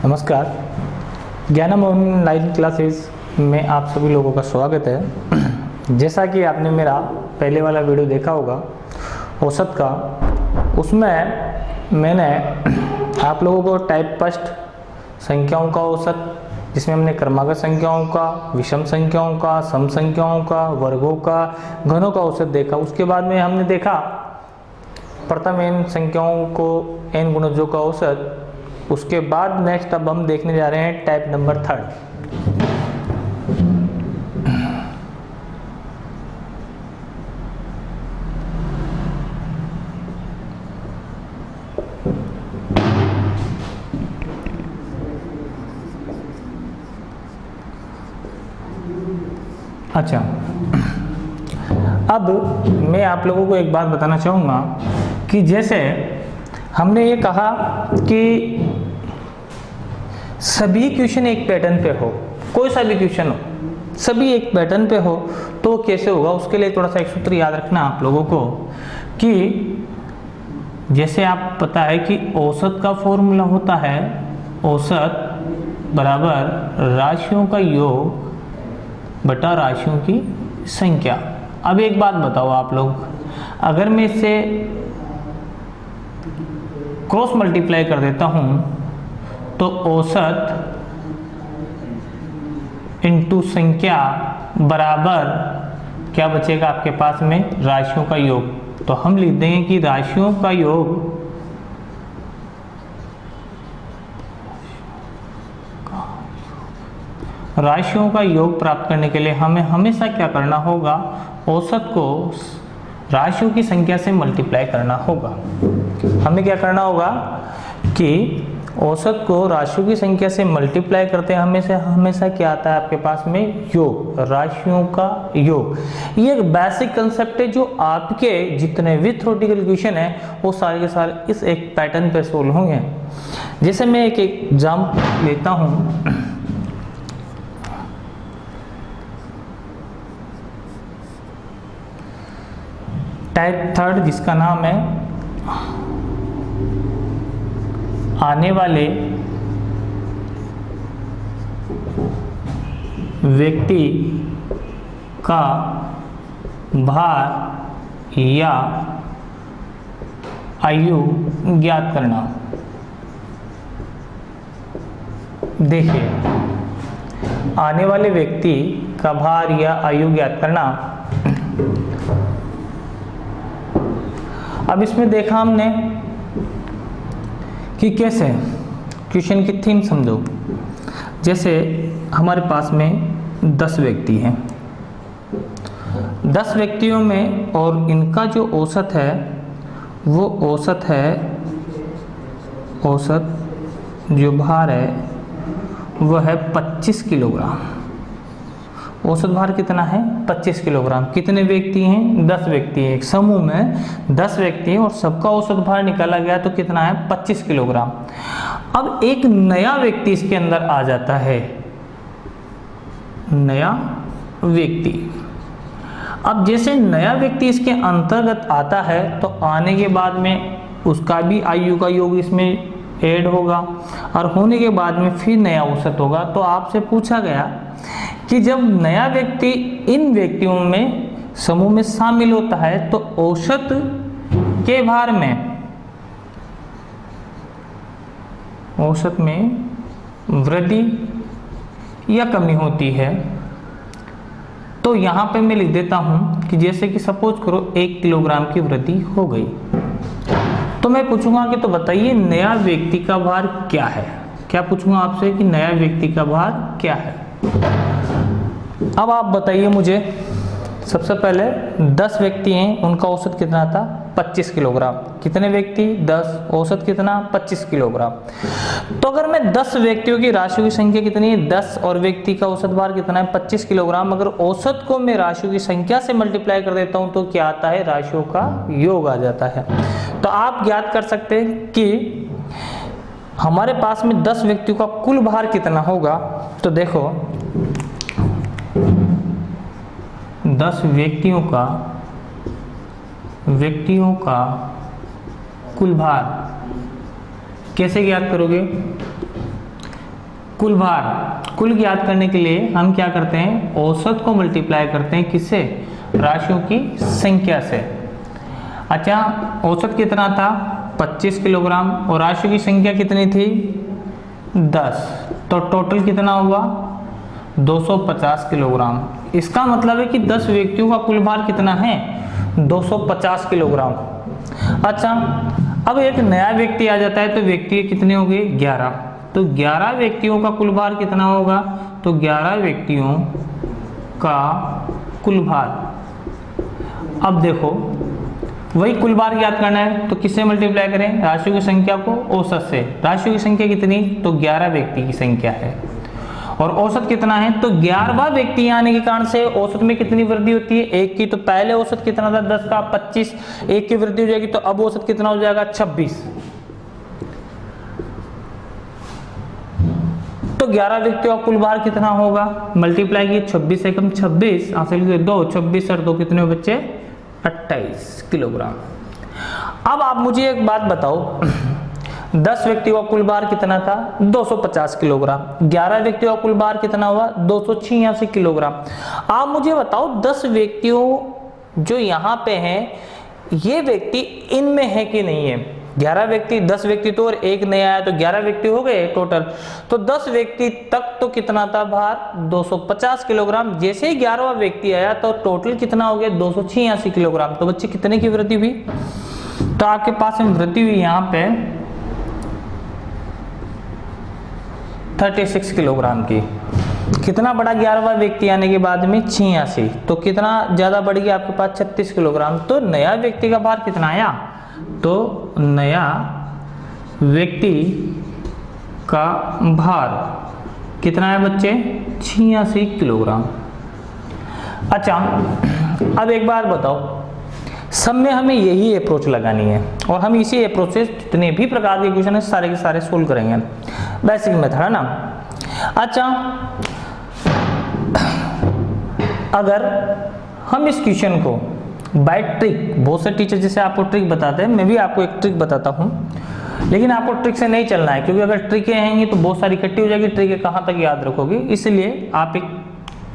नमस्कार, ज्ञानम online classes में आप सभी लोगों का स्वागत है। जैसा कि आपने मेरा पहले वाला वीडियो देखा होगा औसत का, उसमें मैंने आप लोगों को टाइप फर्स्ट संख्याओं का औसत, जिसमें हमने क्रमागत संख्याओं का, विषम संख्याओं का, सम संख्याओं का, वर्गों का, घनों का औसत देखा। उसके बाद में हमने देखा प्रथम n संख्याओं को n गुणजों का औसत। उसके बाद नेक्स्ट अब हम देखने जा रहे हैं टाइप नंबर 3। अच्छा, अब मैं आप लोगों को एक बात बताना चाहूँगा कि जैसे हमने ये कहा कि सभी क्वेश्चन एक पैटर्न पे हो, कोई सा भी क्वेश्चन हो, सभी एक पैटर्न पे हो, तो कैसे होगा। उसके लिए थोड़ा सा एक सूत्र याद रखना आप लोगों को कि जैसे आप पता है कि औसत का फॉर्मूला होता है औसत बराबर राशियों का योग बटा राशियों की संख्या। अब एक बात बताओ आप लोग, अगर मैं इससे क्रॉस मल्टीप्लाई कर देता हूं तो औसत इंटू संख्या बराबर क्या बचेगा आपके पास में, राशियों का योग। तो हम लिख देंगे कि राशियों का योग प्राप्त करने के लिए हमें हमेशा क्या करना होगा, औसत को राशियों की संख्या से मल्टीप्लाई करना होगा। हमें क्या करना होगा कि औसत को राशियों की संख्या से मल्टीप्लाई करते हैं हमेशा क्या आता है आपके पास में, योग, राशियों का योग। ये एक बेसिक कंसेप्ट है जो आपके जितने भी थ्योरेटिकल क्वेश्चन है वो सारे के सारे इस एक पैटर्न पे सोल्व होंगे। जैसे मैं एक एग्जाम्पल लेता हूँ, टाइप 3 जिसका नाम है आने वाले व्यक्ति का भार या आयु ज्ञात करना। देखिए, आने वाले व्यक्ति का भार या आयु ज्ञात करना। अब इसमें देखा हमने कि कैसे क्वेश्चन की थीम समझो। जैसे हमारे पास में 10 व्यक्ति हैं, 10 व्यक्तियों में, और इनका जो औसत है वो औसत जो भार है वो है 25 किलोग्राम। औसत भार कितना है, 25 किलोग्राम। कितने व्यक्ति हैं, 10 व्यक्ति हैं। एक समूह में 10 व्यक्ति हैं और सबका औसत भार निकाला गया तो कितना है, 25 किलोग्राम। अब एक नया व्यक्ति इसके अंदर आ जाता है, नया व्यक्ति। अब जैसे नया व्यक्ति इसके अंतर्गत आता है तो आने के बाद में उसका भी आयु का योग इसमें ऐड होगा और होने के बाद में फिर नया औसत होगा। तो आपसे पूछा गया कि जब नया व्यक्ति इन व्यक्तियों में समूह में शामिल होता है तो औसत के भार में, औसत में वृद्धि या कमी होती है। तो यहाँ पे मैं लिख देता हूँ कि जैसे कि सपोज करो 1 किलोग्राम की वृद्धि हो गई, तो मैं पूछूंगा कि तो बताइए नया व्यक्ति का भार क्या है। क्या पूछूंगा आपसे कि नया व्यक्ति का भार क्या है। अब आप बताइए मुझे, सबसे पहले 10 व्यक्ति हैं, उनका औसत कितना था, 25 किलोग्राम। कितने व्यक्ति, 10, औसत कितना, 25 किलोग्राम। तो अगर मैं 10 व्यक्तियों की राशियों की संख्या कितनी है, 10, और व्यक्ति का औसत भार कितना है, 25 किलोग्राम। अगर औसत को मैं राशियों की संख्या से मल्टीप्लाई कर देता हूं तो क्या आता है, राशियों का योग आ जाता है। तो आप ज्ञात कर सकते हैं कि हमारे पास में 10 व्यक्तियों का कुल भार कितना होगा। तो देखो 10 व्यक्तियों का कुल भार कैसे ज्ञात करोगे। कुल भार, कुल ज्ञात करने के लिए हम क्या करते हैं, औसत को मल्टीप्लाई करते हैं किससे, राशियों की संख्या से। अच्छा, औसत कितना था 25 किलोग्राम और राशियों की संख्या कितनी थी 10, तो टोटल कितना हुआ 250 किलोग्राम। इसका मतलब है कि 10 व्यक्तियों का कुल भार कितना है 250 किलोग्राम। अच्छा, अब एक नया व्यक्ति आ जाता है तो व्यक्ति कितने हो गए 11, तो 11 व्यक्तियों का कुल भार कितना होगा, तो 11 व्यक्तियों का कुल भार। अब देखो वही कुल भार ज्ञात करना है तो किससे मल्टीप्लाई करें, राशियों की संख्या को औसत से। राशियों की संख्या कितनी, तो 11 व्यक्ति की संख्या है और औसत कितना है, तो 11वां व्यक्ति आने के कारण से औसत में कितनी वृद्धि होती है, एक की। तो पहले औसत कितना था 10 का 25, एक की वृद्धि हो जाएगी तो अब औसत कितना हो जाएगा 26। तो 11 व्यक्तियों का कुल भार कितना होगा, मल्टीप्लाई किए 26 एकम 26 हासिल किए 2, 26 और 2 कितने बच्चे 28 किलोग्राम। अब आप मुझे एक बात बताओ, 10 व्यक्तियों का कुल भार कितना था 250 किलोग्राम, 11 व्यक्तियों का कुल भार कितना हुआ 286 किलोग्राम। आप मुझे बताओ 10 व्यक्तियों जो यहाँ पे हैं ये व्यक्ति इनमें है कि नहीं है। 11 व्यक्ति, 10 व्यक्ति तो और एक नया आया तो 11 व्यक्ति हो गए टोटल। तो 10 व्यक्ति तक तो कितना था भार 250 किलोग्राम। जैसे ही 11वां व्यक्ति आया तो टोटल कितना हो गया 286 किलोग्राम। तो बच्चे कितने की वृद्धि हुई, तो आपके पास में वृद्धि हुई यहाँ पे 36 किलोग्राम की। कितना बढ़ा 11वां व्यक्ति आने के बाद में 86, तो कितना ज्यादा बढ़ गया आपके पास 36 किलोग्राम। तो नया व्यक्ति का भार कितना आया, तो नया व्यक्ति का भार कितना है बच्चे 86 किलोग्राम। अच्छा, अब एक बात बताओ, सब में हमें यही अप्रोच लगानी है और हम इसी अप्रोच से जितने भी प्रकार के क्वेश्चन है सारे के सारे सोल्व करेंगे, बेसिक मेथड है ना। अच्छा, अगर हम इस क्वेश्चन को बाय ट्रिक, बहुत से टीचर जैसे आपको ट्रिक बताते हैं, मैं भी आपको एक ट्रिक बताता हूँ, लेकिन आपको ट्रिक से नहीं चलना है क्योंकि अगर ट्रिकें आएंगी तो बहुत सारी इकट्ठी हो जाएगी, ट्रिकें कहाँ तक याद रखोगे। इसलिए आप एक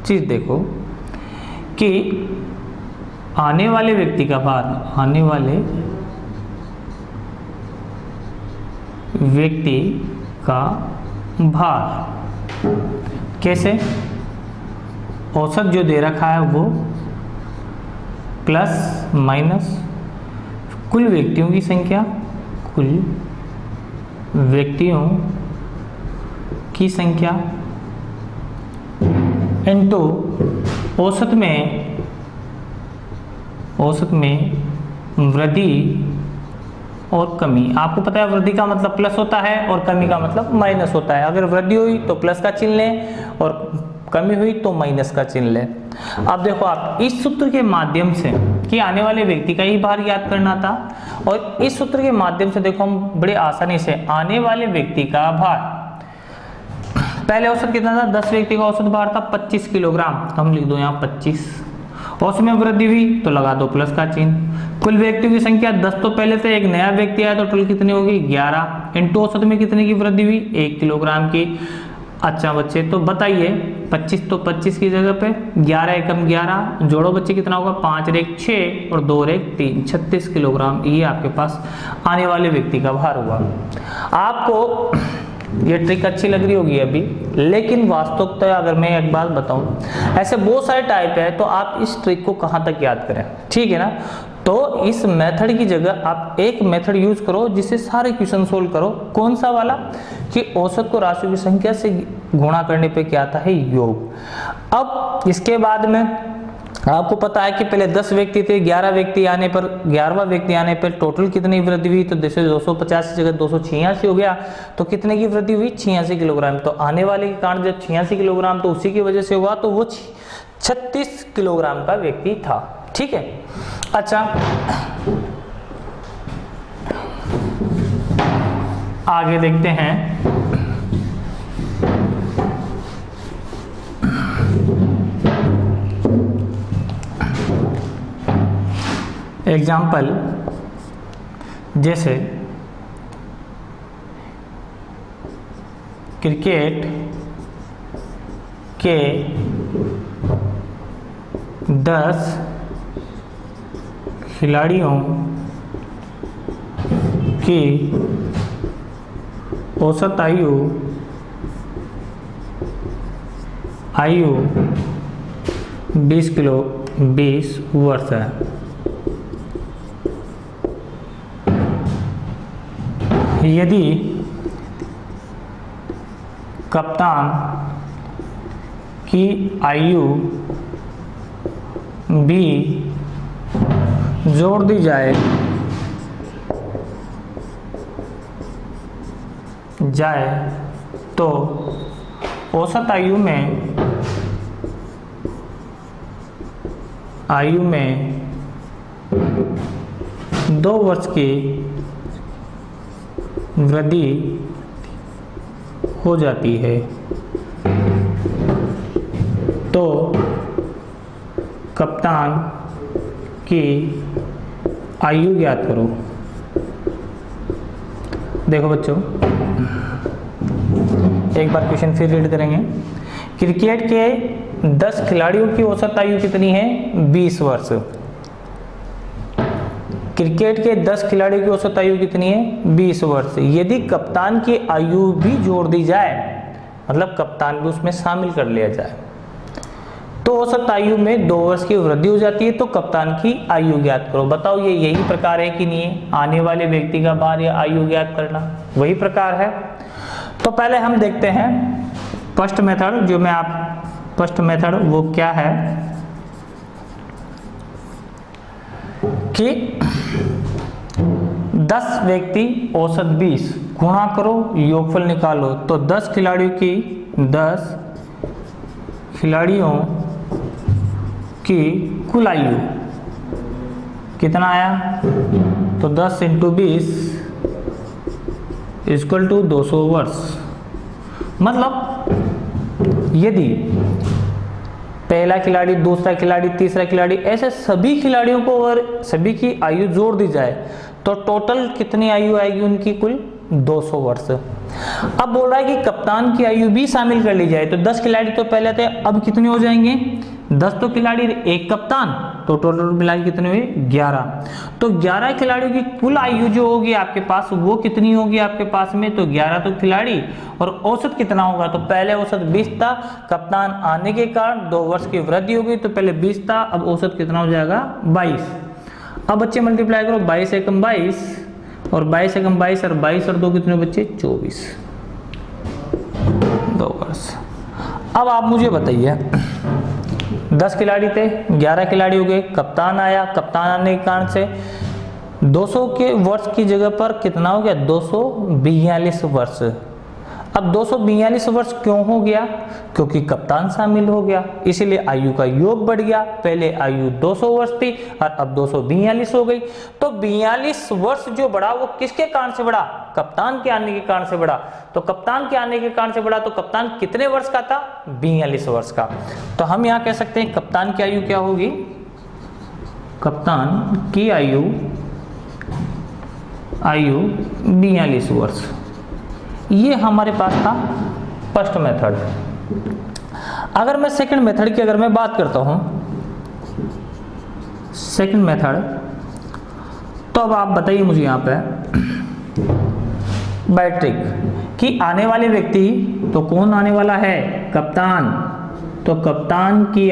चीज देखो कि आने वाले व्यक्ति का भार, आने वाले व्यक्ति का भार कैसे, औसत जो दे रखा है वो प्लस माइनस कुल व्यक्तियों की संख्या, कुल व्यक्तियों की संख्या इनटू औसत में वृद्धि और कमी। आपको पता है वृद्धि का मतलब प्लस होता है और कमी का मतलब माइनस होता है। अगर वृद्धि हुई तो प्लस का चिन्ह लें और कमी हुई तो माइनस का चिन्ह लें। अब देखो आप इस सूत्र के माध्यम से कि आने वाले व्यक्ति का ही भार याद करना था और इस सूत्र के माध्यम से देखो हम बड़े आसानी से आने वाले व्यक्ति का भार, पहले औसत कितना था 10 व्यक्ति का औसत भार था 25 किलोग्राम, तो हम लिख दो यहाँ 25, औसत में वृद्धि हुई तो लगा दो प्लस का चिन्ह। कुल व्यक्तियों की संख्या 10 तो पहले थे, एक नया व्यक्ति आया तो टोटल कितनी होगी 11, इनटू औसत में कितने की वृद्धि हुई 1 किलोग्राम की। अच्छा बच्चे तो बताइए 25 तो 25 की जगह पे 11 एकम 11 जोड़ो बच्चे कितना होगा 5 और 1 6 और 2 और 1 3, 36 किलोग्राम ये आपके पास आने वाले व्यक्ति का भार हुआ। आपको ये ट्रिक अच्छी लग रही होगी अभी, लेकिन वास्तविकता अगर मैं एक बात बताऊं, ऐसे बहुत सारे टाइप है तो आप इस ट्रिक को कहां तक याद करें, ठीक है ना। तो इस मेथड की जगह आप एक मेथड यूज करो जिससे सारे क्वेश्चन सोल्व करो। कौन सा वाला, कि औसत को राशियों की संख्या से गुणा करने पे क्या आता है योग। अब इसके बाद में आपको पता है कि पहले 10 व्यक्ति थे, 11 व्यक्ति आने पर 11वां व्यक्ति आने पर टोटल कितनी वृद्धि हुई, तो जैसे 250 की जगह 286 हो गया, तो कितने की वृद्धि हुई 86 किलोग्राम। तो आने वाले के कारण जब 86 किलोग्राम तो उसी की वजह से हुआ, तो वो 36 किलोग्राम का व्यक्ति था, ठीक है। अच्छा आगे देखते हैं, एग्जाम्पल जैसे क्रिकेट के 10 खिलाड़ियों की औसत आयु 20 वर्ष है। यदि कप्तान की आयु भी जोड़ दी जाए तो औसत आयु में 2 वर्ष की वृद्धि हो जाती है। तो कप्तान की आयु ज्ञात करो। देखो बच्चों, एक बार क्वेश्चन फिर रीड करेंगे। क्रिकेट के 10 खिलाड़ियों की औसत आयु कितनी है? 20 वर्ष। क्रिकेट के 10 खिलाड़ियों की औसत आयु कितनी है? 20 वर्ष। यदि कप्तान की आयु भी जोड़ दी जाए, मतलब कप्तान भी उसमें शामिल कर लिया जाए, तो औसत आयु में 2 वर्ष की वृद्धि हो जाती है। तो कप्तान की आयु ज्ञात करो। बताओ ये यही प्रकार है कि नहीं है? आने वाले व्यक्ति का बार या आयु ज्ञात करना वही प्रकार है। तो पहले हम देखते हैं फर्स्ट मेथड, जो मैं आप फर्स्ट मेथड वो क्या है कि 10 व्यक्ति औसत 20 गुणा करो, योगफल निकालो। तो 10 खिलाड़ियों की कुल आयु कितना आया? तो 10 × 20 = 200 वर्ष। मतलब यदि पहला खिलाड़ी, दूसरा खिलाड़ी, तीसरा खिलाड़ी, ऐसे सभी खिलाड़ियों को और सभी की आयु जोड़ दी जाए तो टोटल कितनी आयु आएगी उनकी? कुल 200 वर्ष। अब बोल रहा है कि कप्तान की आयु भी शामिल कर ली जाए। तो 10 खिलाड़ी तो पहले थे, अब कितने हो जाएंगे? 10 तो खिलाड़ी, एक कप्तान, तो टोटल मिला के कितने हुए? 11। तो 11 खिलाड़ियों की कुल आयु जो होगी आपके पास, वो कितनी होगी आपके पास में? तो 11 तो खिलाड़ी, और औसत कितना होगा? तो पहले औसत 20 था, कप्तान आने के कारण 2 वर्ष की वृद्धि होगी, तो पहले 20 था, अब औसत कितना हो जाएगा? 22। अब बच्चे मल्टीप्लाई करो, 22 एकम 22 और 22 एकम 22 और 22 और 2 कितने बच्चे? 24। 2 वर्ष। अब आप मुझे बताइए, 10 खिलाड़ी थे, 11 खिलाड़ी हो गए, कप्तान आया, कप्तान आने के कारण से 200 के वर्ष की जगह पर कितना हो गया? 242 वर्ष। अब 242 वर्ष क्यों हो गया? क्योंकि कप्तान शामिल हो गया, इसीलिए आयु का योग बढ़ गया। पहले आयु 200 वर्ष थी और अब 242 हो गई। तो 42 वर्ष जो बढ़ा वो किसके कारण से बढ़ा? कप्तान के आने के कारण से बढ़ा। तो कप्तान के आने के कारण से बढ़ा, तो कप्तान कितने वर्ष का था? 42 वर्ष का। तो हम यहाँ कह सकते हैं कप्तान की आयु क्या होगी? कप्तान की आयु 42 वर्ष। ये हमारे पास था फर्स्ट मेथड। अगर मैं सेकंड मेथड की मैं बात करता हूं, सेकंड मेथड, तो अब आप बताइए मुझे यहां पे बैट्रिक कि आने वाले व्यक्ति, तो कौन आने वाला है? कप्तान। तो कप्तान की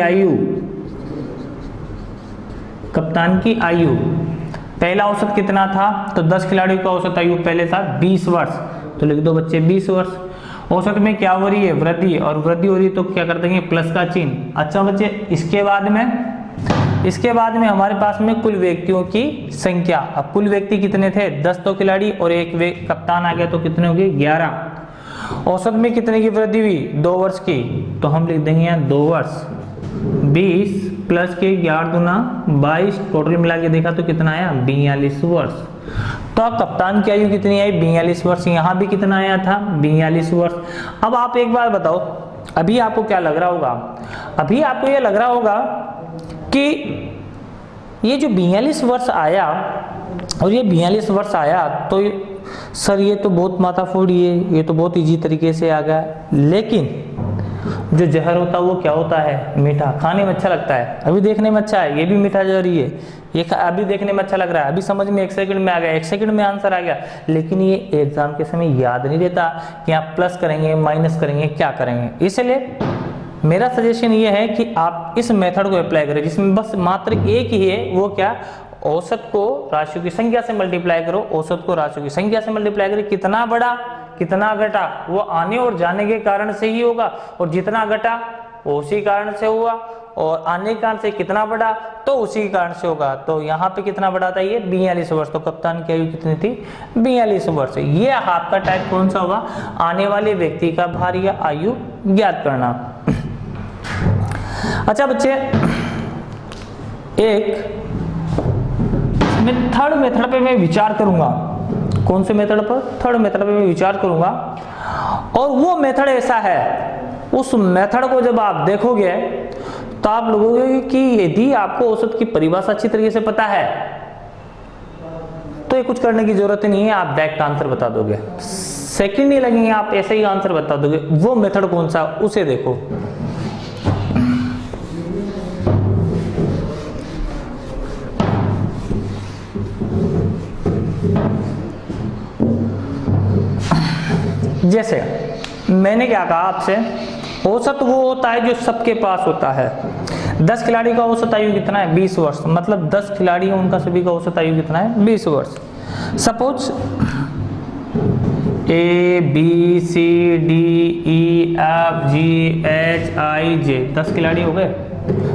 आयु पहला औसत कितना था? तो 10 खिलाड़ियों का औसत आयु पहले था 20 वर्ष, तो लिख दो बच्चे 20 वर्ष। औसत में क्या हो रही है? वृद्धि, और वृद्धि हो रही है तो क्या कर देंगे? प्लस का चिन्ह। अच्छा बच्चे, इसके बाद में हमारे पास में कुल व्यक्तियों की संख्या। अब कुल व्यक्ति कितने थे? 10 तो खिलाड़ी और एक कप्तान आ गया, तो कितने हो गए? 11। औसत में कितने की वृद्धि हुई? 2 वर्ष की, तो हम लिख देंगे यहाँ 2 वर्ष। 20 प्लस के 11 दूना 22, टोटल मिला के देखा तो कितना आया? 42 वर्ष। तो अब कप्तान की आयु कितनी आई? 42 वर्ष। यहाँ भी कितना आया था? 42 वर्ष। अब आप एक बार बताओ, अभी आपको क्या लग रहा होगा? अभी आपको ये लग रहा होगा कि ये जो 42 वर्ष आया और ये 42 वर्ष आया, तो सर ये तो बहुत माथाफोड़ी है, ये तो बहुत इजी तरीके से आ गया, लेकिन जो जहर होता है वो क्या होता है? मीठा। खाने में अच्छा लगता है, अभी देखने में अच्छा है, ये भी मीठा जहर ही है, ये अभी देखने में अच्छा लग रहा है, अभी समझ में 1 सेकंड में आ गया, 1 सेकंड में आंसर आ गया, लेकिन ये एग्जाम के समय याद नहीं रहता कि आप प्लस करेंगे, माइनस करेंगे, क्या करेंगे। इसलिए मेरा सजेशन ये है कि आप इस मेथड को अप्लाई करें, जिसमें बस मात्र एक ही है, वो क्या? औसत को राशियों की संख्या से मल्टीप्लाई करो, औसत को राशियों की संख्या से मल्टीप्लाई करें, कितना बढ़ा कितना घटा वो आने और जाने के कारण से ही होगा, और जितना घटा वो उसी कारण से हुआ, और आने के कारण से कितना बढ़ा तो उसी के कारण से होगा। तो यहाँ पे कितना बढ़ा था? ये 42 वर्ष। तो कप्तान की आयु कितनी थी? 42 वर्ष। ये आपका टाइप कौन सा होगा? आने वाले व्यक्ति का भार या आयु ज्ञात करना। अच्छा बच्चे, एक थर्ड मेथड पे मैं विचार करूंगा। कौन से मेथड पर? थर्ड मेथड पे मैं विचार करूंगा, और वो मेथड ऐसा है, उस मेथड को जब आप देखोगे तो आप लोगों कि यदि आपको औसत की परिभाषा अच्छी तरीके से पता है तो ये कुछ करने की जरूरत नहीं है, आप डायरेक्ट आंसर बता दोगे, सेकंड नहीं लगेंगे, आप ऐसे ही आंसर बता दोगे। वो मेथड कौन सा, उसे देखो। जैसे मैंने क्या कहा आपसे, औसत वो होता है जो सबके पास होता है। 10 खिलाड़ी का औसत आयु कितना है? 20 वर्ष। मतलब 10 खिलाड़ी हैं, उनका सभी का औसत आयु कितना है? 20 वर्ष। सपोज ABCDEFGHIJ 10 खिलाड़ी हो गए,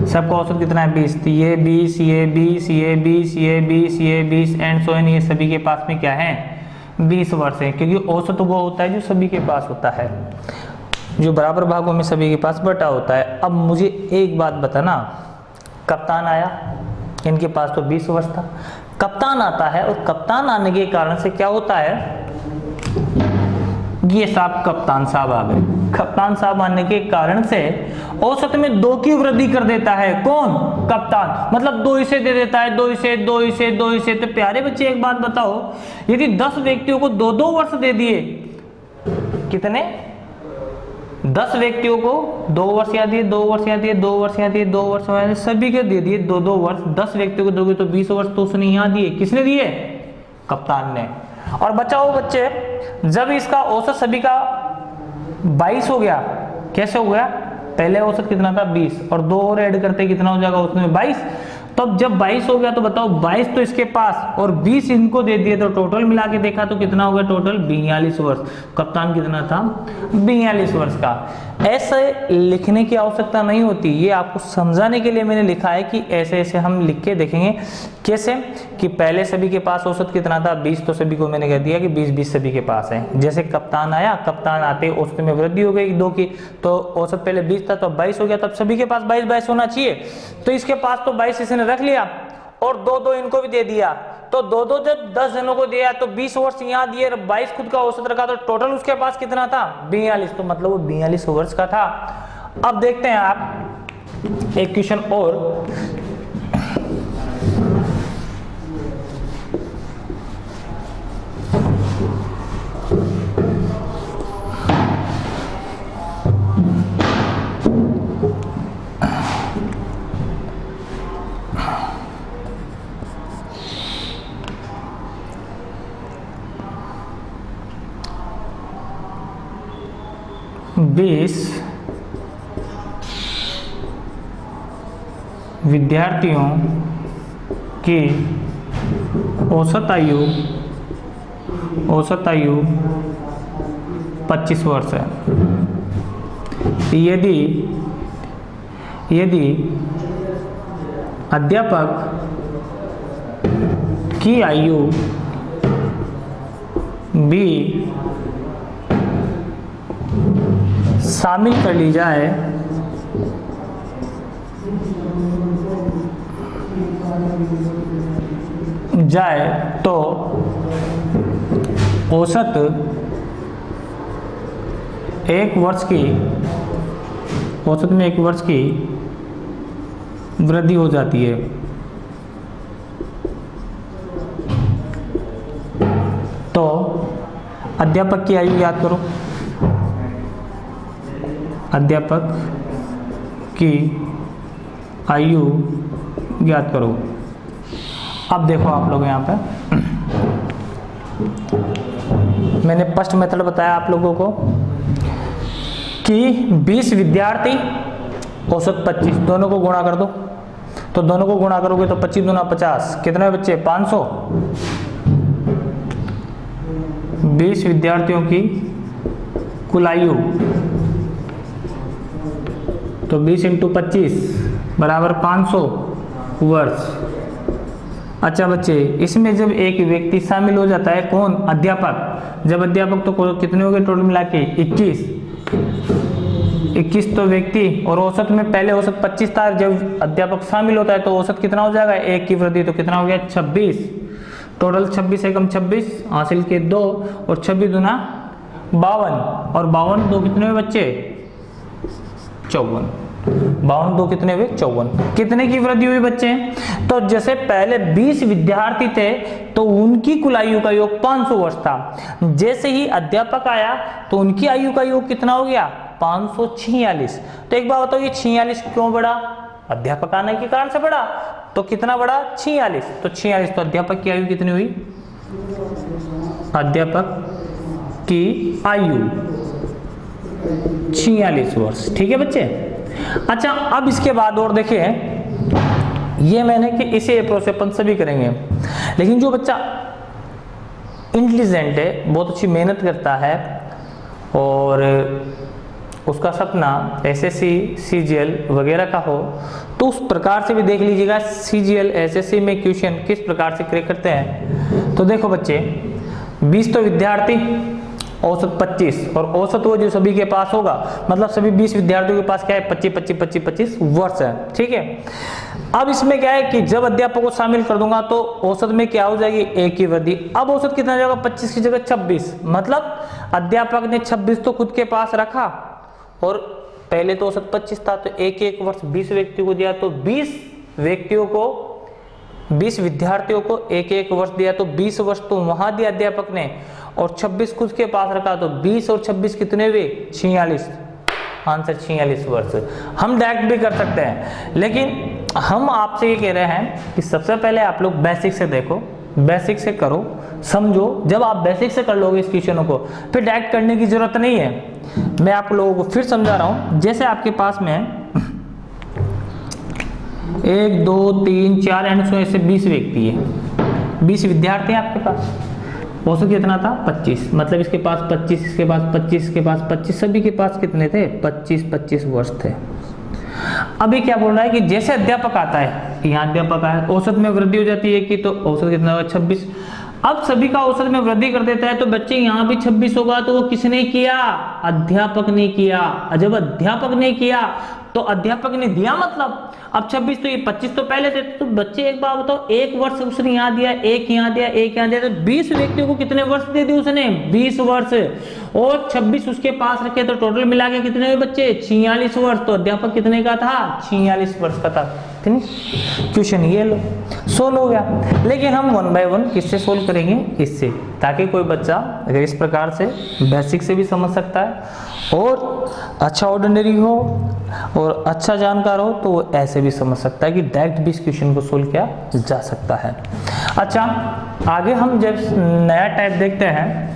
सबका औसत कितना है? 20। तो ये 20, ये 20, ये 20, ये 20, ये 20 एंड सो ऑन, ये सभी के पास में क्या है? 20 वर्ष है, क्योंकि औसत वो होता है जो सभी के पास होता है, जो बराबर भागों में सभी के पास बटा होता है। अब मुझे एक बात बताना, कप्तान आया, इनके पास तो 20 वर्ष था, कप्तान आता है, और कप्तान आने के कारण से क्या होता है? ये साहब कप्तान साहब आ गए। कप्तान साहब आने के कारण से औसत में 2 की वृद्धि कर देता है। कौन? कप्तान। मतलब 2 इसे दे देता है, 2 इसे, 2 इसे, 2 इसे। तो प्यारे बच्चे एक बात बताओ, यदि 10 व्यक्तियों को 2-2 वर्ष दे दिए, कितने? 10 व्यक्तियों को 2 वर्ष याद दिए, 2 वर्ष याद दिए, 2 वर्ष याद दिए, 2 वर्ष याद दिए, सभी के दे दिए 2-2 वर्ष। 10 व्यक्तियों को दोगे तो 20 वर्ष तो उसने यहाँ दिए। किसने दिए? कप्तान ने। और बचाओ बच्चे, जब इसका औसत सभी का 22 हो गया, कैसे हो गया? पहले औसत कितना था? 20, और 2 और ऐड करते कितना हो जाएगा उसमें? 22। तब जब 22 हो गया तो बताओ, 22 तो इसके पास और 20 इनको दे दिए, तो टोटल मिला के देखा तो कितना हो गया? टोटल 42 वर्ष। कप्तान कितना था? 42 वर्ष का। ऐसे लिखने की आवश्यकता नहीं होती, ये आपको समझाने के लिए मैंने लिखा है कि ऐसे ऐसे हम लिख के देखेंगे। कैसे? कि पहले सभी के पास औसत कितना था? 20, तो सभी को मैंने कह दिया कि 20-20 सभी के पास है। जैसे कप्तान आया, कप्तान आते औसत में वृद्धि हो गई 2 की, तो औसत पहले 20 था तो 22 हो गया, तब सभी के पास 22-22 होना चाहिए। तो इसके पास तो 22 इसने रख लिया, और 2-2 इनको भी दे दिया, तो 2-2 जब 10 जनों को दिया तो 20 वर्ष यहाँ दिए, 22 खुद का औसत रखा, तो टोटल उसके पास कितना था? 42। तो मतलब वो 42 वर्ष का था। अब देखते हैं आप एक क्वेश्चन और। बीस विद्यार्थियों की औसत आयु 25 वर्ष है। यदि अध्यापक की आयु भी शामिल कर ली जाए तो औसत 1 वर्ष की, औसत में 1 वर्ष की वृद्धि हो जाती है। तो अध्यापक की आयु याद करो, अध्यापक की आयु ज्ञात करो। अब देखो आप लोग यहाँ पे मैंने फर्स्ट मेथड बताया आप लोगों को कि 20 विद्यार्थी औसत 25, दोनों को गुणा कर दो, तो दोनों को गुणा करोगे तो 25 दूना 50, कितने बच्चे 500। 20 विद्यार्थियों की कुल आयु, तो 20 इंटू 25 बराबर 500 वर्ष। अच्छा बच्चे, इसमें जब एक व्यक्ति शामिल हो जाता है, कौन, अध्यापक, जब अध्यापक तो कितने हो गए टोटल मिला के 21 तो व्यक्ति, और औसत में पहले औसत 25 था, जब अध्यापक शामिल होता है तो औसत कितना हो जाएगा, एक की वृद्धि, तो कितना हो गया 26, टोटल 26 एकम 26 हासिल के 2, और 26 दूना 52, और 52 दो कितने हुए बच्चे 54, 52 दो कितने हुए 54। कितने की वृद्धि हुई बच्चे, तो जैसे पहले 20 विद्यार्थी थे तो उनकी कुल आयु का योग 500 वर्ष था, जैसे ही अध्यापक आया तो उनकी आयु का योग कितना हो गया 546। तो एक बात बताओ, ये 46 क्यों बढ़ा, अध्यापक आने के कारण से बढ़ा, तो कितना बढ़ा 46, तो 46, तो अध्यापक की आयु कितनी हुई, अध्यापक की आयु 46 वर्ष। ठीक है बच्चे। अच्छा, अब इसके बाद और देखिए, ये मैंने कि इसे अप्रोच अपन सभी करेंगे, लेकिन जो बच्चा इंटेलिजेंट है, बहुत अच्छी मेहनत करता है और उसका सपना एसएससी सीजीएल वगैरह का हो, तो उस प्रकार से भी देख लीजिएगा सीजीएल एसएससी में क्वेश्चन किस प्रकार से क्रैक करते हैं। तो देखो बच्चे, 20 तो विद्यार्थी, औसत 25, और औसत वो जो सभी के पास होगा, मतलब सभी 20 विद्यार्थियों के पास क्या है 25 वर्ष है। ठीक है। अब इसमें क्या है कि जब अध्यापक को शामिल कर दूंगा तो औसत में क्या हो जाएगी, एक की वृद्धि। अब औसत कितना जाएगा 25 की जगह 26, मतलब अध्यापक ने 26 तो खुद के पास रखा, और पहले तो औसत 25 था, तो एक वर्ष 20 व्यक्तियों को दिया, तो 20 व्यक्तियों को 20 विद्यार्थियों को एक वर्ष दिया, तो 20 वर्ष तो वहां दिया अध्यापक ने, और 26 खुद के पास रखा, तो 20 और 26 कितने हुए 46, आंसर 46 वर्ष। हम डायरेक्ट भी कर सकते हैं, लेकिन हम आपसे ये कह रहे हैं कि सबसे पहले आप लोग बेसिक से देखो, बेसिक से करो, समझो। जब आप बेसिक से कर लोगे इस क्वेश्चनों को, फिर डायरेक्ट करने की जरूरत नहीं है। मैं आप लोगों को फिर समझा रहा हूं। जैसे आपके पास में 1 2 3 4 एंड सो ऐसे 20 व्यक्ति है, 20 विद्यार्थी हैं आपके पास, औसत कितना था 25, मतलब इसके पास 25, इसके पास 25, इसके पास 25, सभी के पास कितने थे 25 वर्ष थे। अभी क्या बोल रहा है कि जैसे अध्यापक आता है, यहाँ अध्यापक आया, औसत में वृद्धि हो जाती है कि, तो औसत कितना होगा 26। अब सभी का औसत में वृद्धि कर देता है, तो बच्चे यहाँ भी 26 होगा, तो वो किसने किया, अध्यापक ने किया। जब अध्यापक ने किया तो अध्यापक ने दिया, मतलब अब 26, तो ये 25 तो पहले थे, तो बच्चे एक बात बताओ, एक वर्ष उसने यहाँ दिया, एक यहाँ दिया, एक यहाँ दिया, तो 20 व्यक्तियों को कितने वर्ष दे दिए उसने 20 वर्ष, और 26 उसके पास रखे, तो टोटल मिला के कितने हुए बच्चे 46 वर्ष। तो अध्यापक कितने का था 46 वर्ष का था। क्वेश्चन ये लो सोल्व हो गया। लेकिन हम 1 बाय 1 किससे सोल्व करेंगे, इससे, ताकि कोई बच्चा अगर इस प्रकार से बेसिक से भी समझ सकता है और अच्छा ऑर्डिनरी हो और अच्छा जानकार हो, तो वो ऐसे भी समझ सकता है कि डायरेक्ट भी इस क्वेश्चन को सोल्व किया जा सकता है। अच्छा, आगे हम जब नया टाइप देखते हैं,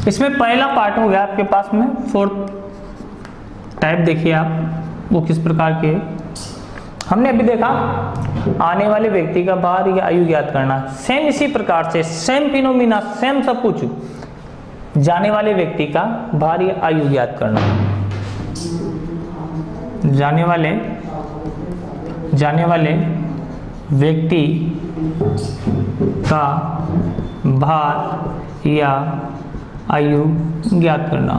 इसमें पहला पार्ट हो गया आपके पास में, 4th टाइप देखिए आप, वो किस प्रकार के हमने अभी देखा, आने वाले व्यक्ति का भार या आयु ज्ञात करना। सेम इसी प्रकार से, सेम फिनोमिना, सेम सब कुछ, जाने वाले व्यक्ति का भार या आयु ज्ञात करना। जाने वाले व्यक्ति का भार या आयु ज्ञात करना।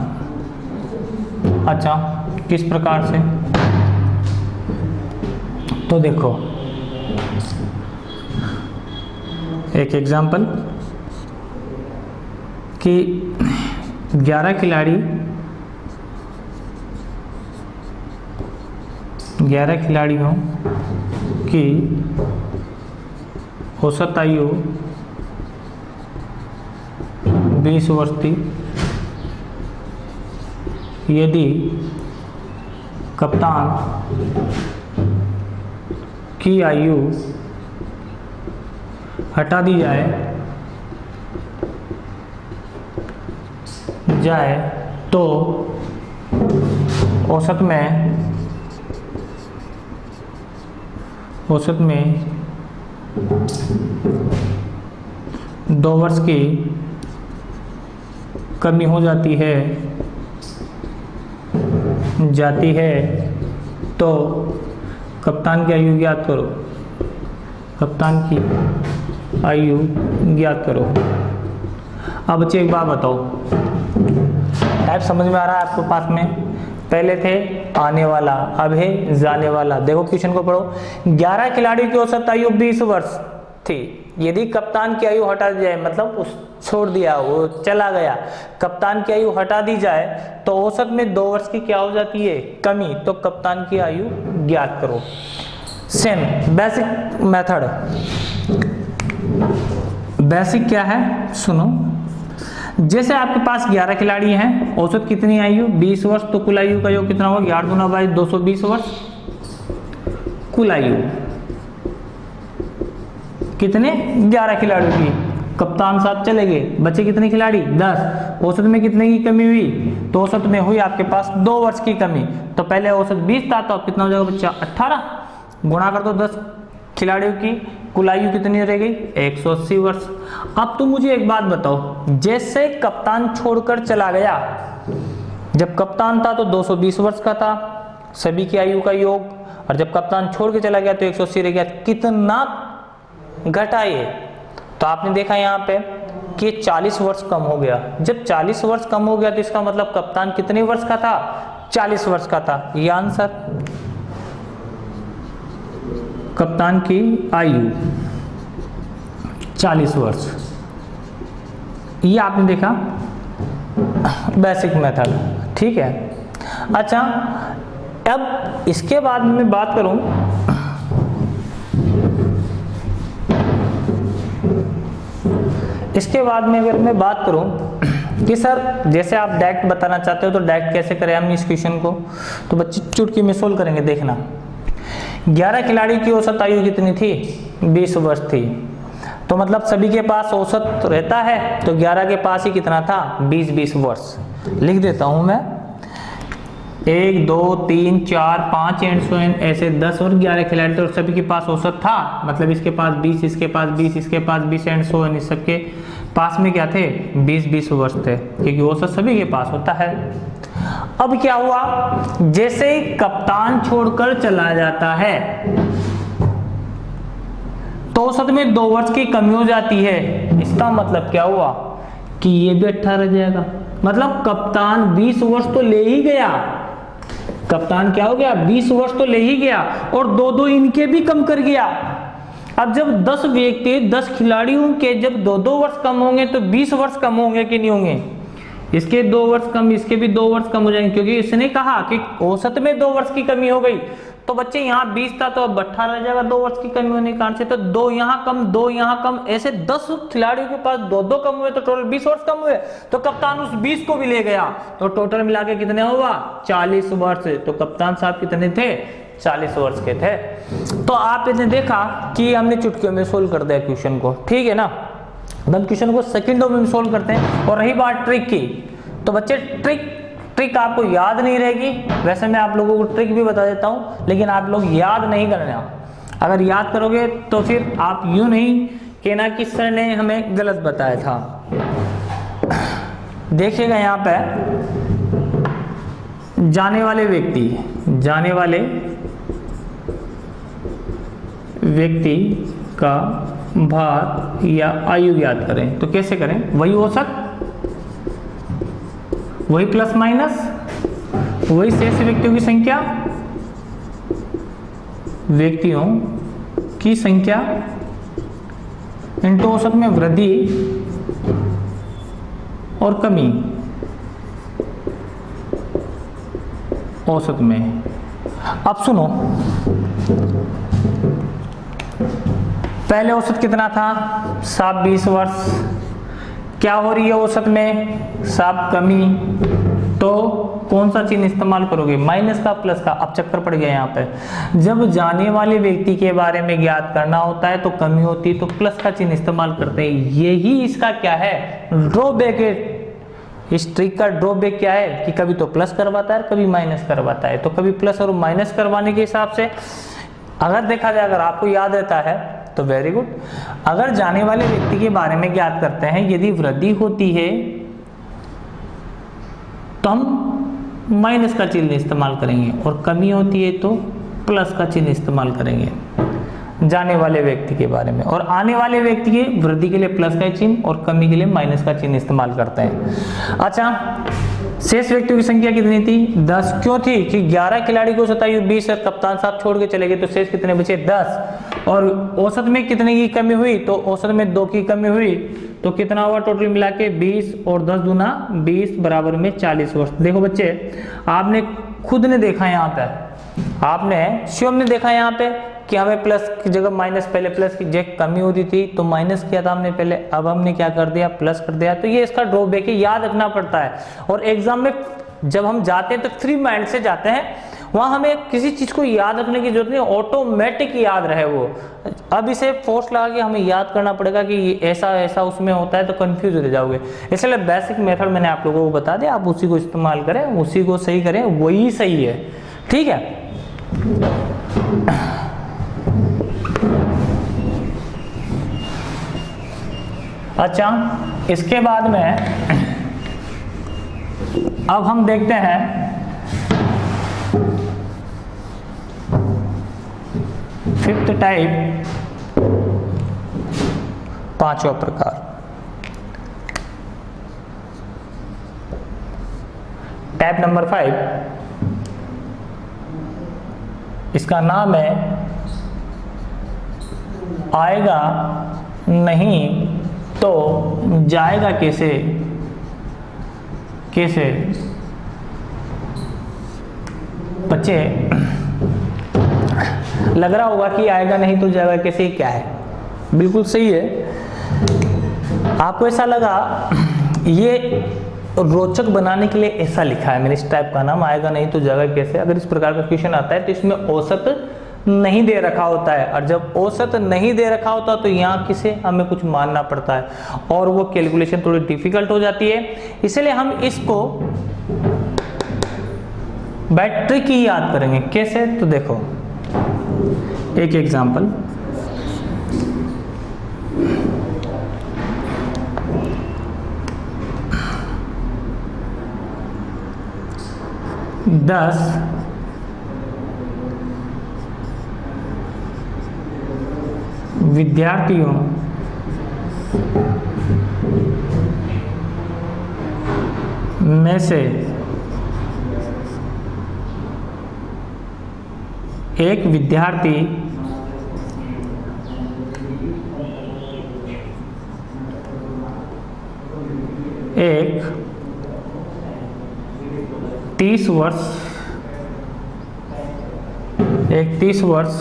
अच्छा, किस प्रकार से, तो देखो एक एग्जाम्पल कि 11 खिलाड़ियों की औसत आयु 20 वर्ष थी। यदि कप्तान की आयु हटा दी जाए तो औसत में 2 वर्ष की कमी हो जाती है तो कप्तान की आयु ज्ञात करो। कप्तान की आयु ज्ञात करो। अब बच्चे एक बात बताओ, टाइप समझ में आ रहा है आपको पास में? पहले थे आने वाला, अब है जाने वाला। देखो क्वेश्चन को पढ़ो। 11 खिलाड़ियों की औसत आयु 20 वर्ष थी। यदि कप्तान की आयु हटा दी जाए, मतलब उस छोड़ दिया, वो चला गया, कप्तान की आयु हटा दी जाए तो औसत में 2 वर्ष की क्या हो जाती है? कमी। तो कप्तान की आयु ज्ञात करो। Same basic method. बेसिक क्या है सुनो। जैसे आपके पास 11 खिलाड़ी हैं, औसत कितनी आयु? 20 वर्ष। तो कुल आयु का योग कितना होगा? 11 दूना 22, 220 वर्ष। कुल आयु कितने? 11 खिलाड़ियों की। कप्तान साथ चले गए, बचे कितने खिलाड़ी? 10। औसत में कितने की कमी हुई? तो औसत में हुई आपके पास 2 वर्ष की कमी। तो पहले औसत 20 था, तो अब कितना हो जाएगा बच्चा? 18। गुणा कर दो 10 खिलाड़ियों की, कुल आयु कितनी रह गई? 180 वर्ष। अब तुम मुझे एक बात बताओ, जैसे कप्तान छोड़कर चला गया, जब कप्तान था तो 220 वर्ष का था सभी की आयु का योग, और जब कप्तान छोड़ के चला गया तो 180 रह गया। कितना घटा ये? तो आपने देखा यहाँ पे कि 40 वर्ष कम हो गया। जब 40 वर्ष कम हो गया तो इसका मतलब कप्तान कितने वर्ष का था? 40 वर्ष का था। ये आंसर। कप्तान की आयु 40 वर्ष। ये आपने देखा बेसिक मेथड, ठीक है। अच्छा, अब इसके बाद मैं बात करूं, इसके बाद में अगर मैं बात करूं कि सर जैसे आप डायरेक्ट बताना चाहते हो तो डायरेक्ट कैसे करें हम इस क्वेश्चन को, तो बच्चे चुटकी में सोल्व करेंगे। देखना, 11 खिलाड़ी की औसत आयु कितनी थी? 20 वर्ष थी। तो मतलब सभी के पास औसत रहता है, तो 11 के पास ही कितना था? 20 वर्ष। लिख देता हूं मैं, 1 2 3 4 5 एंड सो एन, ऐसे 10 और 11 खिलाड़ी थे और सभी के पास औसत था, मतलब इसके पास 20, इसके पास 20, इसके पास 20 एंड सो एन, इस सबके पास में क्या थे? 20 वर्ष थे, क्योंकि औसत सभी के पास होता है। अब क्या हुआ, जैसे ही कप्तान छोड़कर चला जाता है तो औसत में 2 वर्ष की कमी हो जाती है। इसका मतलब क्या हुआ कि ये भी 18 रह जाएगा। मतलब कप्तान 20 वर्ष तो ले ही गया, कप्तान क्या हो गया? 20 वर्ष तो ले ही गया, और 2 इनके भी कम कर गया। अब जब 10 व्यक्ति 10 खिलाड़ियों के जब 2 वर्ष कम होंगे तो 20 वर्ष कम होंगे कि नहीं होंगे? इसके 2 वर्ष कम, इसके भी 2 वर्ष कम हो जाएंगे, क्योंकि इसने कहा कि औसत में 2 वर्ष की कमी हो गई। तो बच्चे यहाँ 20 था तो अब 18 रह जाएगा 2 वर्ष की कमी होने के कारण से। तो 2 यहाँ कम, 2 यहाँ कम, ऐसे 10 खिलाड़ियों के पास 2 कम हुए तो टोटल 20 वर्ष कम हुए। तो कप्तान उस 20 को भी ले गया, तो टोटल मिला के कितने हुआ? 40 वर्ष। तो कप्तान साहब कितने थे? 40 वर्ष के थे। तो आपने देखा कि हमने चुटकियों में सोल्व कर दिया क्वेश्चन को, ठीक है ना। हम क्वेश्चन को सेकंडों में सोल्व करते हैं। और रही बात ट्रिक की, तो बच्चे ट्रिक आपको याद नहीं रहेगी। वैसे मैं आप लोगों को ट्रिक भी बता देता हूं, लेकिन आप लोग याद नहीं करना। अगर याद करोगे तो फिर आप यूं नहीं कहना कि सर ने हमें गलत बताया था। देखिएगा यहाँ पे जाने वाले व्यक्ति का भार या आयु ज्ञात करें। तो कैसे करें? वही औसत, वही प्लस माइनस, वही शेष व्यक्तियों की संख्या व्यक्तियों की संख्या इंटू औसत में वृद्धि और कमी औसत में। अब सुनो, पहले औसत कितना था? साहब 20 वर्ष। क्या हो रही है औसत में? साहब कमी। तो कौन सा चिन्ह इस्तेमाल करोगे? माइनस का, प्लस का? अब चक्कर पड़ गया यहाँ पे। जब जाने वाले व्यक्ति के बारे में ज्ञात करना होता है तो कमी होती है तो प्लस का चिन्ह इस्तेमाल करते हैं। यही इसका क्या है? ड्रॉबैक है। इस ट्रिक का ड्रॉबैक क्या है कि कभी तो प्लस करवाता है, कभी माइनस करवाता है। तो कभी प्लस और माइनस करवाने के हिसाब से अगर देखा जाए, अगर आपको याद रहता है तो वेरी गुड। अगर जाने वाले व्यक्ति के बारे में ज्ञात करते हैं, यदि वृद्धि होती है तो हम माइनस का चिन्ह इस्तेमाल करेंगे और कमी होती है तो प्लस का चिन्ह इस्तेमाल करेंगे जाने वाले व्यक्ति के बारे में। और आने वाले व्यक्ति के वृद्धि के लिए प्लस का चिन्ह और कमी के लिए माइनस का चिन्ह इस्तेमाल करते हैं। अच्छा, शेष व्यक्तियों की संख्या कितनी थी? 10। क्यों थी? कि 11 खिलाड़ी को सताई 20 और कप्तान साहब छोड़ के चले गए तो शेष कितने बचे? 10। और औसत में कितने की कमी हुई? तो औसत में 2 की कमी हुई। तो कितना हुआ टोटल मिला के? 20 और 10 दूना 20 बराबर में 40 वर्ष। देखो बच्चे, आपने खुद ने देखा यहाँ पे, आपने शिवम ने देखा यहाँ पे कि हमें प्लस की जगह माइनस, पहले प्लस की जगह कमी होती थी तो माइनस किया था हमने पहले, अब हमने क्या कर दिया? प्लस कर दिया। तो ये इसका ड्रॉबैक है, याद रखना पड़ता है। और एग्जाम में जब हम जाते हैं तो फ्री माइंड से जाते हैं, वहां हमें किसी चीज को याद रखने की जरूरत नहीं, ऑटोमेटिक याद रहे वो। अब इसे फोर्स लगा के हमें याद करना पड़ेगा कि ऐसा ऐसा उसमें होता है तो कंफ्यूज हो जाओगे। इसलिए बेसिक मेथड मैंने आप लोगों को बता दिया, आप उसी को इस्तेमाल करें, उसी को सही करें, वही सही है। ठीक है। अच्छा, इसके बाद में अब हम देखते हैं फिफ्थ टाइप, 5वां प्रकार। टाइप नंबर 5, इसका नाम है आएगा नहीं तो जाएगा कैसे। कैसे बच्चे, लग रहा होगा कि आएगा नहीं तो जाएगा कैसे, क्या है? बिल्कुल सही है। आपको ऐसा लगा, ये रोचक बनाने के लिए ऐसा लिखा है मैंने, इस टाइप का नाम आएगा नहीं तो जाएगा कैसे। अगर इस प्रकार का क्वेश्चन आता है तो इसमें औसत नहीं दे रखा होता है, और जब औसत नहीं दे रखा होता तो यहाँ किसे हमें कुछ मानना पड़ता है और वो कैलकुलेशन थोड़ी डिफिकल्ट हो जाती है। इसलिए हम इसको बैटरी की याद करेंगे। कैसे? तो देखो एक एग्जांपल, दस विद्यार्थियों में से एक विद्यार्थी एक 30 वर्ष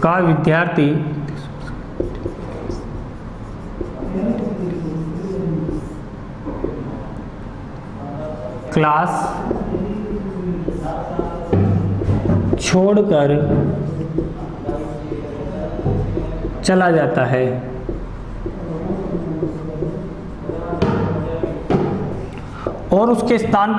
का विद्यार्थी क्लास छोड़कर चला जाता है और उसके स्थान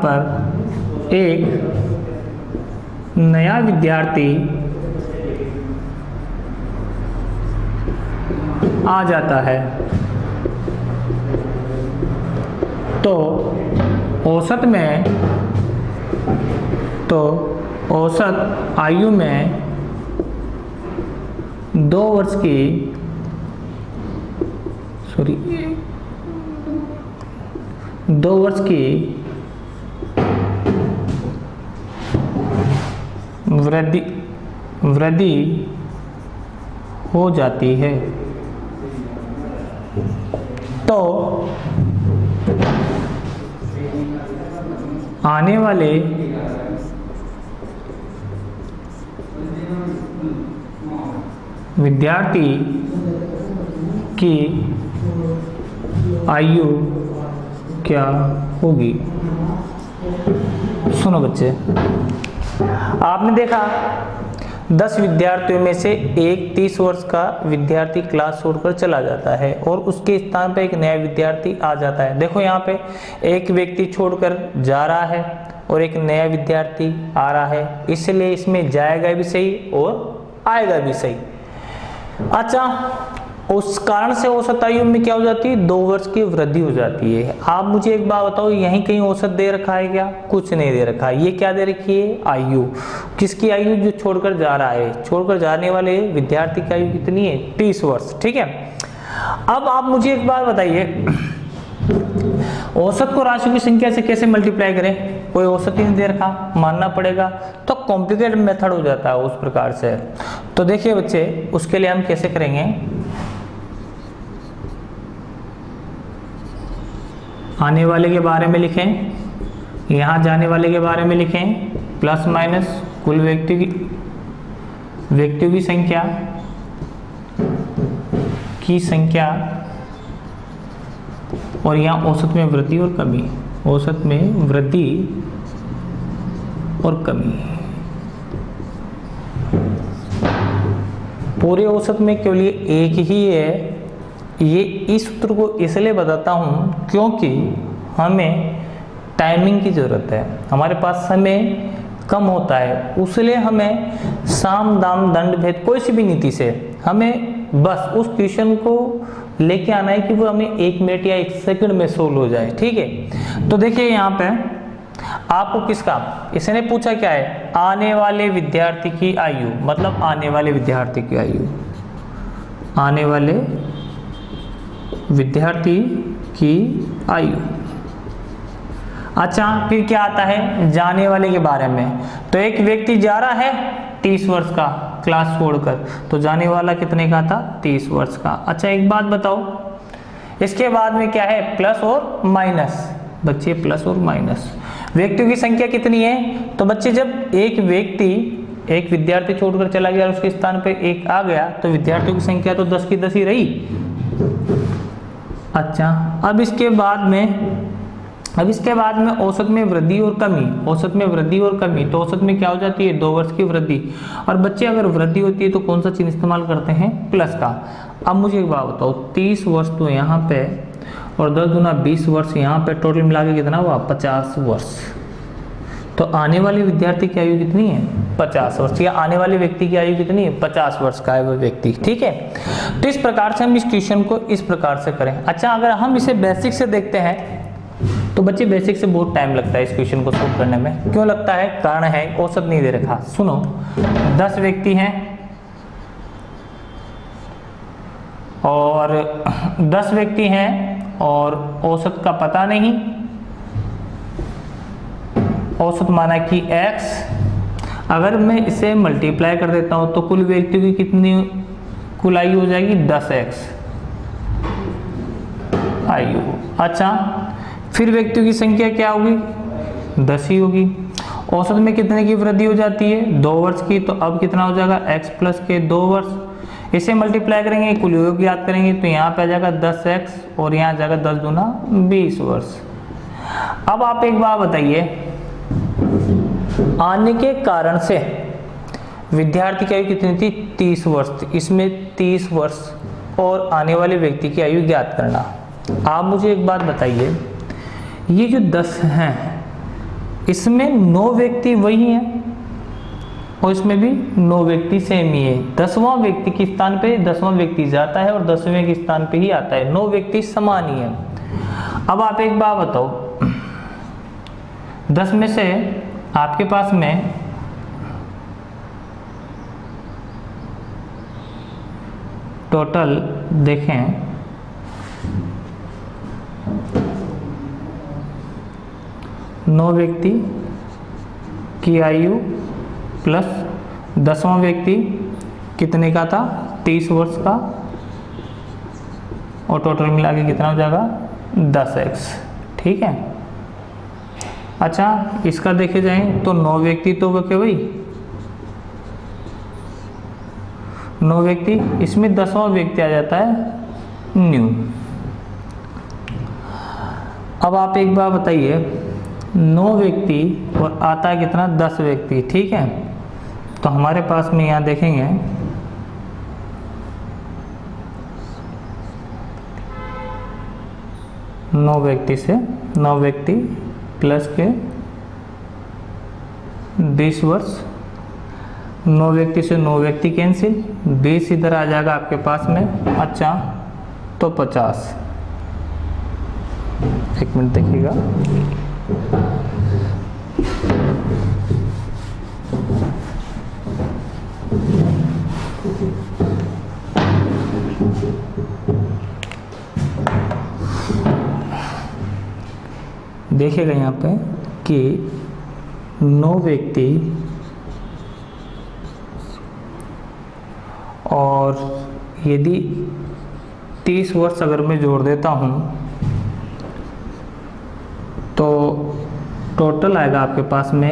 पर एक नया विद्यार्थी आ जाता है, तो औसत आयु में 2 वर्ष की 2 वर्ष की वृद्धि हो जाती है तो आने वाले विद्यार्थी की आयु क्या होगी। सुनो बच्चे, आपने देखा 10 विद्यार्थियों में से एक 30 वर्ष का विद्यार्थी क्लास छोड़कर चला जाता है और उसके स्थान पर एक नया विद्यार्थी आ जाता है। देखो यहाँ पे एक व्यक्ति छोड़कर जा रहा है और एक नया विद्यार्थी आ रहा है, इसलिए इसमें जाएगा भी सही और आएगा भी सही। अच्छा, उस कारण से औसत आयु में क्या हो जाती है, 2 वर्ष की वृद्धि हो जाती है। आप मुझे एक बात बताओ, यहीं कहीं औसत दे रखा है क्या? कुछ नहीं दे रखा है। ये क्या दे रखी है? आयु। किसकी आयु? जो छोड़कर जा रहा है। छोड़कर जाने वाले विद्यार्थी की आयु कितनी है? 30 वर्ष। ठीक है। अब आप मुझे एक बात बताइए, औसत को राशि की संख्या से कैसे मल्टीप्लाई करें? कोई औसत ही नहीं दे रखा, मानना पड़ेगा, तो कॉम्प्लिकेटेड मेथड हो जाता है उस प्रकार से। तो देखिए बच्चे, उसके लिए हम कैसे करेंगे, आने वाले के बारे में लिखें, यहाँ जाने वाले के बारे में लिखें, प्लस माइनस कुल व्यक्तियों की संख्या और यहाँ औसत में वृद्धि और कमी, औसत में वृद्धि और कमी। पूरे औसत में केवल एक ही है। ये इस सूत्र को इसलिए बताता हूँ क्योंकि हमें टाइमिंग की ज़रूरत है, हमारे पास समय कम होता है, उसलिए हमें साम दाम दंड भेद कोई सी भी नीति से हमें बस उस क्वेश्चन को लेके आना है कि वो हमें 1 मिनट या 1 सेकंड में सोल्व हो जाए। ठीक है। तो देखिए यहाँ पे आपको किसका, इसने पूछा क्या है, आने वाले विद्यार्थी की आयु, मतलब आने वाले विद्यार्थी की आयु, आने वाले विद्यार्थी की आयु। अच्छा, फिर क्या आता है, जाने वाले के बारे में। तो एक व्यक्ति जा रहा है 30 वर्ष का क्लास छोड़कर, तो जाने वाला कितने का था? 30 वर्ष का। अच्छा, एक बात बताओ, इसके बाद में क्या है, प्लस और माइनस। बच्चे प्लस और माइनस, व्यक्तियों की संख्या कितनी है? तो बच्चे जब एक विद्यार्थी छोड़कर चला गया और उसके स्थान पे एक आ गया, तो विद्यार्थियों की संख्या तो 10 की 10 ही रही। अच्छा, अब इसके बाद में औसत में वृद्धि और कमी, औसत में वृद्धि और कमी, तो औसत में क्या हो जाती है? 2 वर्ष की वृद्धि। और बच्चे अगर वृद्धि होती है तो कौन सा चिन्ह इस्तेमाल करते हैं? प्लस का। अब मुझे एक बात बताओ, 30 वर्ष तो यहाँ पे और 10 दूना 20 वर्ष यहाँ पे, टोटल मिला के कितना हुआ? 50 वर्ष। तो आने वाले विद्यार्थी की आयु कितनी है? 50 वर्ष। या आने वाले व्यक्ति की आयु कितनी है? 50 वर्ष का है वो व्यक्ति। ठीक है। तो इस प्रकार से हम इस क्वेश्चन को इस प्रकार से करें। अच्छा, अगर हम इसे बेसिक से देखते हैं तो बच्चे बेसिक से बहुत टाइम लगता है इस क्वेश्चन को सोल्व करने में। क्यों लगता है? कारण है औसत नहीं दे रखा। सुनो, 10 व्यक्ति हैं और औसत का पता नहीं, औसत माना कि x। अगर मैं इसे मल्टीप्लाई कर देता हूं तो कुल व्यक्तियों की कितनी कुल आयु हो जाएगी? 10x आयु। अच्छा, फिर व्यक्तियों की संख्या क्या होगी? 10 ही होगी। औसत में कितने की वृद्धि हो जाती है? 2 वर्ष की। तो अब कितना हो जाएगा? x प्लस के 2 वर्ष। इसे मल्टीप्लाई करेंगे, कुल योग याद करेंगे, तो यहाँ पे आ जाएगा 10x और यहाँ आ जाएगा 10 दूना 20 वर्ष। अब आप एक बात बताइए, आने के कारण से विद्यार्थी की आयु कितनी थी? 30 वर्ष थी। इसमें 30 वर्ष और आने वाले व्यक्ति की आयु ज्ञात करना। आप मुझे एक बात बताइए, ये जो 10 हैं इसमें 9 व्यक्ति वही हैं और इसमें भी 9 व्यक्ति सेम ही है। 10वां व्यक्ति के स्थान पे 10वां व्यक्ति जाता है और 10वें के स्थान पे ही आता है। 9 व्यक्ति समान ही है। अब आप एक बात बताओ, 10 में से आपके पास में टोटल देखें 9 व्यक्ति की आयु प्लस 10वां व्यक्ति कितने का था, 30 वर्ष का, और टोटल मिला के कितना हो जाएगा 10x। ठीक है। अच्छा, इसका देखे जाए तो 9 व्यक्ति तो क्या भाई 9 व्यक्ति, इसमें 10वां व्यक्ति आ जाता है न्यू। अब आप एक बार बताइए, 9 व्यक्ति और आता है कितना 10 व्यक्ति। ठीक है, तो हमारे पास में यहाँ देखेंगे 9 व्यक्ति से 9 व्यक्ति प्लस के 20 वर्ष, 9 व्यक्ति से 9 व्यक्ति कैंसिल, 20 इधर आ जाएगा आपके पास में। अच्छा, तो 50। एक मिनट देखिएगा, देखिएगा यहाँ पे कि 9 व्यक्ति और यदि 30 वर्ष अगर मैं जोड़ देता हूँ तो टोटल आएगा आपके पास में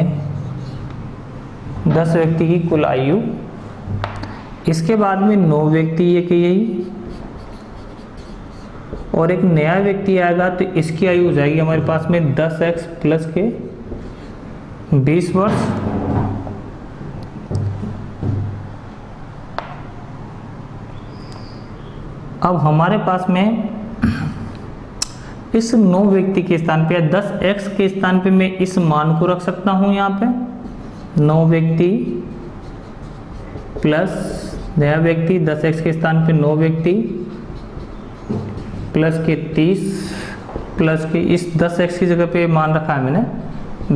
10 व्यक्ति की कुल आयु। इसके बाद में 9 व्यक्ति ये कि यही, और एक नया व्यक्ति आएगा तो इसकी आयु हो जाएगी हमारे पास में 10x प्लस के 20 वर्ष। अब हमारे पास में इस 9 व्यक्ति के स्थान पे या 10x के स्थान पे मैं इस मान को रख सकता हूं। यहाँ पे 9 व्यक्ति प्लस नया व्यक्ति, 10x के स्थान पे 9 व्यक्ति प्लस के 30 प्लस के इस 10x की जगह पे मान रखा है मैंने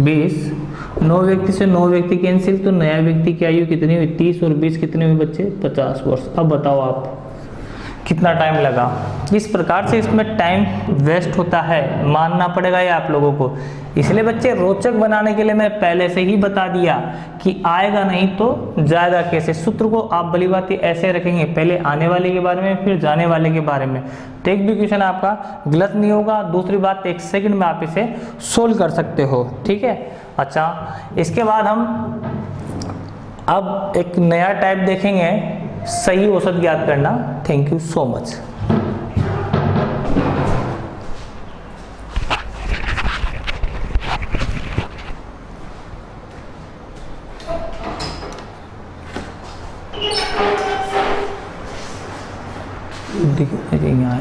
20। 9 व्यक्ति से 9 व्यक्ति कैंसिल, तो नया व्यक्ति की आयु कितनी हुई 30 और 20 कितने हुए बच्चे 50 वर्ष। अब बताओ आप कितना टाइम लगा। इस प्रकार से इसमें टाइम वेस्ट होता है, मानना पड़ेगा ये आप लोगों को। इसलिए बच्चे रोचक बनाने के लिए मैं पहले से ही बता दिया कि आएगा नहीं तो जाएगा कैसे। सूत्र को आप भली बात ऐसे रखेंगे, पहले आने वाले के बारे में फिर जाने वाले के बारे में, तो एक भी क्वेश्चन आपका गलत नहीं होगा। दूसरी बात, 1 सेकंड में आप इसे सोल्व कर सकते हो। ठीक है। अच्छा, इसके बाद हम अब एक नया टाइप देखेंगे, सही औसत ज्ञात करना। Thank you so much. यहाँ